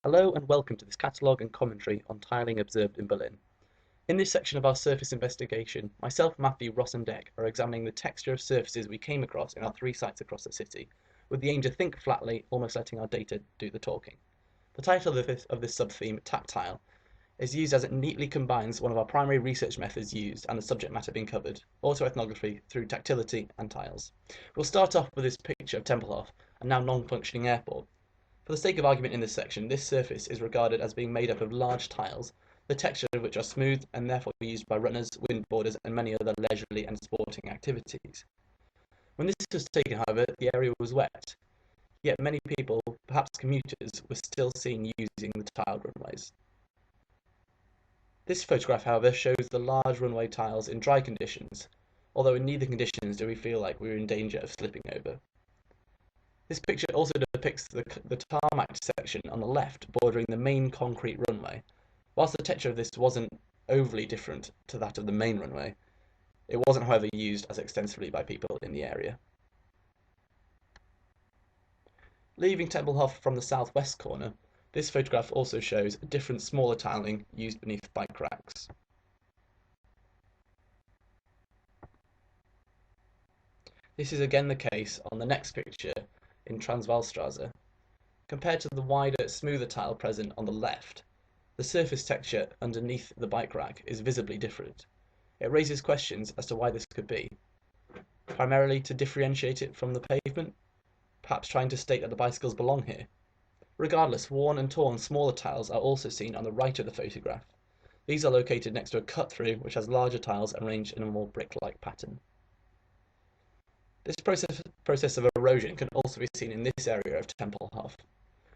Hello and welcome to this catalogue and commentary on tiling observed in Berlin. In this section of our surface investigation, myself, Matthew, Ross and Deck are examining the texture of surfaces we came across in our 3 sites across the city, with the aim to think flatly, almost letting our data do the talking. The title of this sub-theme, tacTILE, is used as it neatly combines one of our primary research methods used and the subject matter being covered, autoethnography through tactility and tiles. We'll start off with this picture of Tempelhof, a now non-functioning airport. For the sake of argument in this section, this surface is regarded as being made up of large tiles, the texture of which are smooth and therefore used by runners, windboarders and many other leisurely and sporting activities. When this was taken, however, the area was wet, yet many people, perhaps commuters, were still seen using the tiled runways. This photograph, however, shows the large runway tiles in dry conditions, although in neither conditions do we feel like we were in danger of slipping over. This picture also depicts the tarmac section on the left bordering the main concrete runway. Whilst the texture of this wasn't overly different to that of the main runway, it wasn't, however, used as extensively by people in the area. Leaving Tempelhof from the southwest corner, this photograph also shows different smaller tiling used beneath bike racks. This is again the case on the next picture in Transvaalstraße. Compared to the wider, smoother tile present on the left, the surface texture underneath the bike rack is visibly different. It raises questions as to why this could be. Primarily to differentiate it from the pavement, perhaps trying to state that the bicycles belong here. Regardless, worn and torn smaller tiles are also seen on the right of the photograph. These are located next to a cut-through which has larger tiles arranged in a more brick-like pattern. This process of erosion can also be seen in this area of Tempelhof.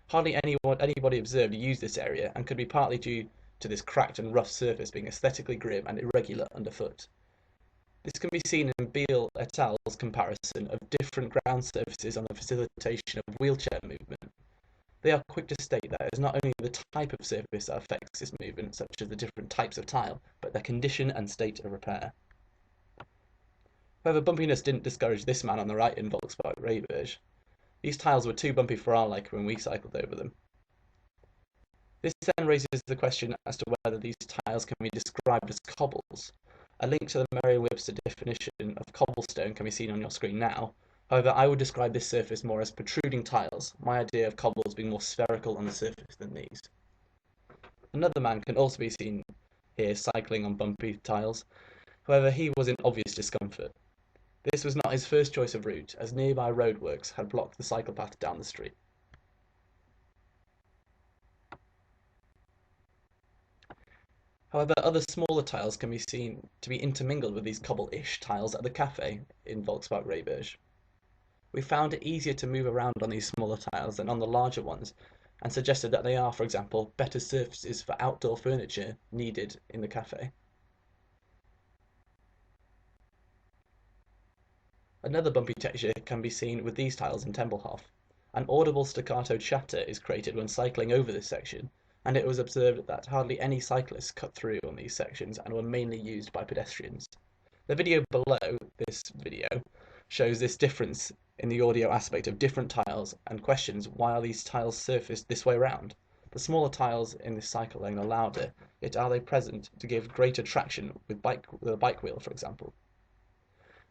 Hardly anybody observed used this area and could be partly due to this cracked and rough surface being aesthetically grim and irregular underfoot. This can be seen in Beale et al.'s comparison of different ground surfaces on the facilitation of wheelchair movement. They are quick to state that it is not only the type of surface that affects this movement, such as the different types of tile, but their condition and state of repair. However, bumpiness didn't discourage this man on the right in Volkswagen Rehberg. These tiles were too bumpy for our liking when we cycled over them. This then raises the question as to whether these tiles can be described as cobbles. A link to the Merriam-Webster definition of cobblestone can be seen on your screen now. However, I would describe this surface more as protruding tiles, my idea of cobbles being more spherical on the surface than these. Another man can also be seen here cycling on bumpy tiles. However, he was in obvious discomfort. This was not his first choice of route, as nearby roadworks had blocked the cycle path down the street. However, other smaller tiles can be seen to be intermingled with these cobble-ish tiles at the cafe in Volkswagen Rehberg. We found it easier to move around on these smaller tiles than on the larger ones, and suggested that they are, for example, better surfaces for outdoor furniture needed in the cafe. Another bumpy texture can be seen with these tiles in Tempelhof. An audible staccato chatter is created when cycling over this section, and it was observed that hardly any cyclists cut through on these sections and were mainly used by pedestrians. The video below this video shows this difference in the audio aspect of different tiles and questions why are these tiles surfaced this way around. The smaller tiles in this cycle lane are louder, yet are they present to give greater traction with the bike wheel, for example.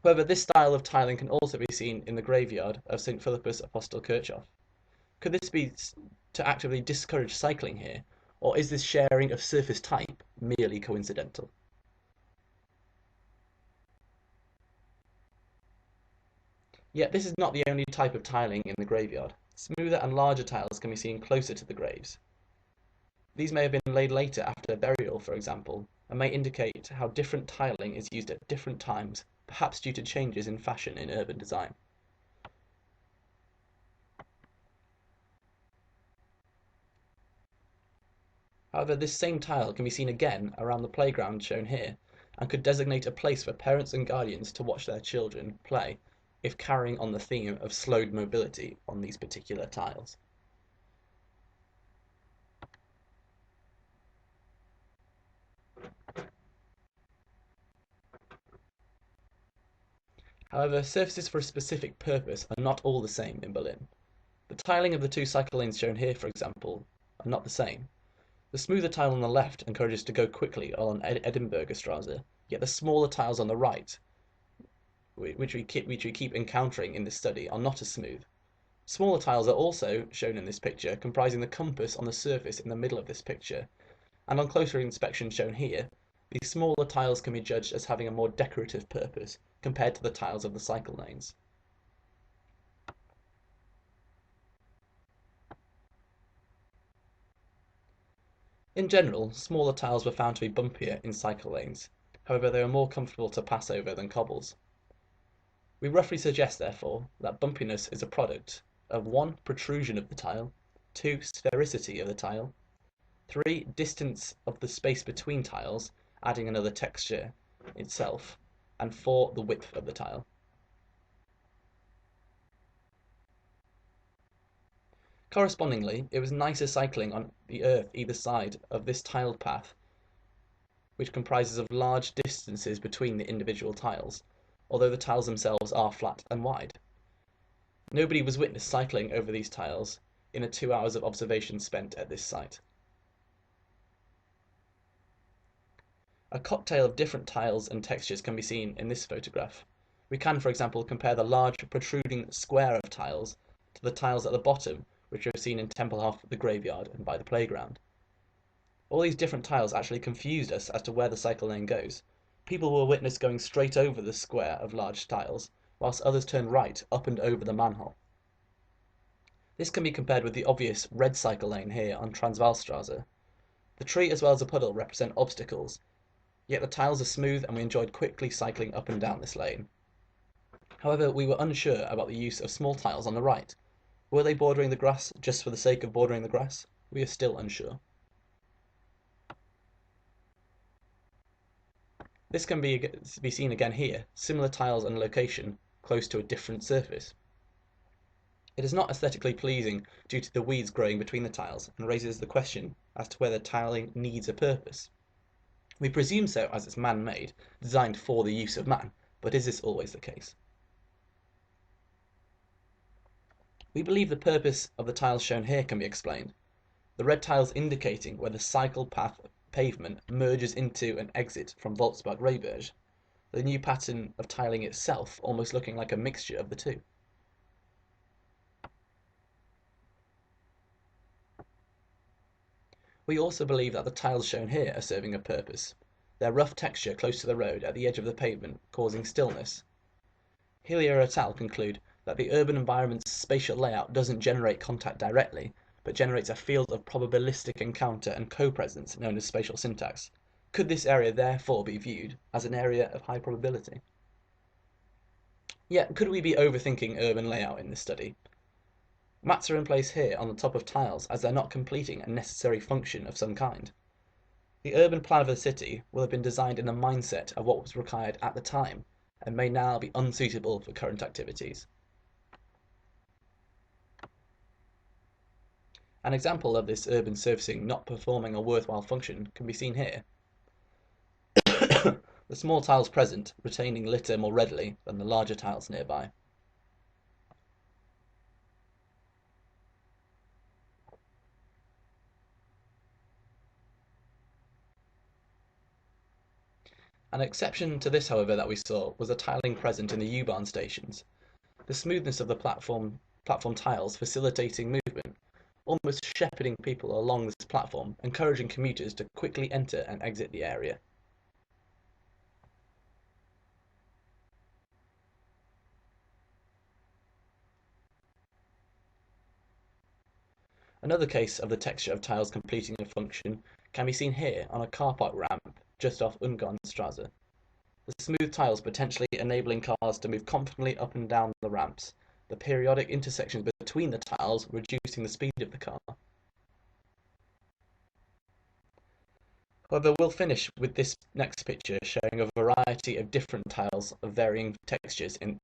However, this style of tiling can also be seen in the graveyard of St. Philippus Apostelkirchhof. Could this be to actively discourage cycling here, or is this sharing of surface type merely coincidental? Yet this is not the only type of tiling in the graveyard. Smoother and larger tiles can be seen closer to the graves. These may have been laid later after burial, for example, and may indicate how different tiling is used at different times, perhaps due to changes in fashion in urban design. However, this same tile can be seen again around the playground shown here, and could designate a place for parents and guardians to watch their children play, if carrying on the theme of slowed mobility on these particular tiles. However, surfaces for a specific purpose are not all the same in Berlin. The tiling of the 2 cycle lanes shown here, for example, are not the same. The smoother tile on the left encourages to go quickly on Edinburgh Strasse, yet the smaller tiles on the right, which we keep encountering in this study, are not as smooth. Smaller tiles are also shown in this picture, comprising the compass on the surface in the middle of this picture, and on closer inspection shown here, these smaller tiles can be judged as having a more decorative purpose compared to the tiles of the cycle lanes. In general, smaller tiles were found to be bumpier in cycle lanes. However, they were more comfortable to pass over than cobbles. We roughly suggest, therefore, that bumpiness is a product of 1. Protrusion of the tile, 2. Sphericity of the tile, 3. Distance of the space between tiles, adding another texture itself, and 4. The width of the tile. Correspondingly, it was nicer cycling on the earth either side of this tiled path, which comprises of large distances between the individual tiles, although the tiles themselves are flat and wide. Nobody was witnessed cycling over these tiles in the 2 hours of observation spent at this site. A cocktail of different tiles and textures can be seen in this photograph. We can, for example, compare the large protruding square of tiles to the tiles at the bottom, which are seen in Templehof, the graveyard, and by the playground. All these different tiles actually confused us as to where the cycle lane goes. People were witnessed going straight over the square of large tiles, whilst others turned right up and over the manhole. This can be compared with the obvious red cycle lane here on Transvalstrasse. The tree as well as the puddle represent obstacles, yet the tiles are smooth and we enjoyed quickly cycling up and down this lane. However, we were unsure about the use of small tiles on the right. Were they bordering the grass just for the sake of bordering the grass? We are still unsure. This can be seen again here, similar tiles and location, close to a different surface. It is not aesthetically pleasing due to the weeds growing between the tiles and raises the question as to whether tiling needs a purpose. We presume so as it's man-made, designed for the use of man, but is this always the case? We believe the purpose of the tiles shown here can be explained. The red tiles indicating where the cycle path pavement merges into an exit from Volkspark-Rehberg, the new pattern of tiling itself almost looking like a mixture of the two. We also believe that the tiles shown here are serving a purpose, their rough texture close to the road at the edge of the pavement causing stillness. Hillier et al. Conclude that the urban environment's spatial layout doesn't generate contact directly, but generates a field of probabilistic encounter and co-presence known as spatial syntax. Could this area therefore be viewed as an area of high probability? Yet, could we be overthinking urban layout in this study? Mats are in place here on the top of tiles as they're not completing a necessary function of some kind. The urban plan of the city will have been designed in the mindset of what was required at the time, and may now be unsuitable for current activities. An example of this urban surfacing not performing a worthwhile function can be seen here. The small tiles present retaining litter more readily than the larger tiles nearby. An exception to this, however, that we saw was the tiling present in the U-Bahn stations. The smoothness of the platform tiles facilitating movement, almost shepherding people along this platform, encouraging commuters to quickly enter and exit the area. Another case of the texture of tiles completing a function can be seen here on a car park ramp just off Ungarnstrasse. The smooth tiles potentially enabling cars to move confidently up and down the ramps, the periodic intersections between the tiles reducing the speed of the car. However, we'll finish with this next picture showing a variety of different tiles of varying textures in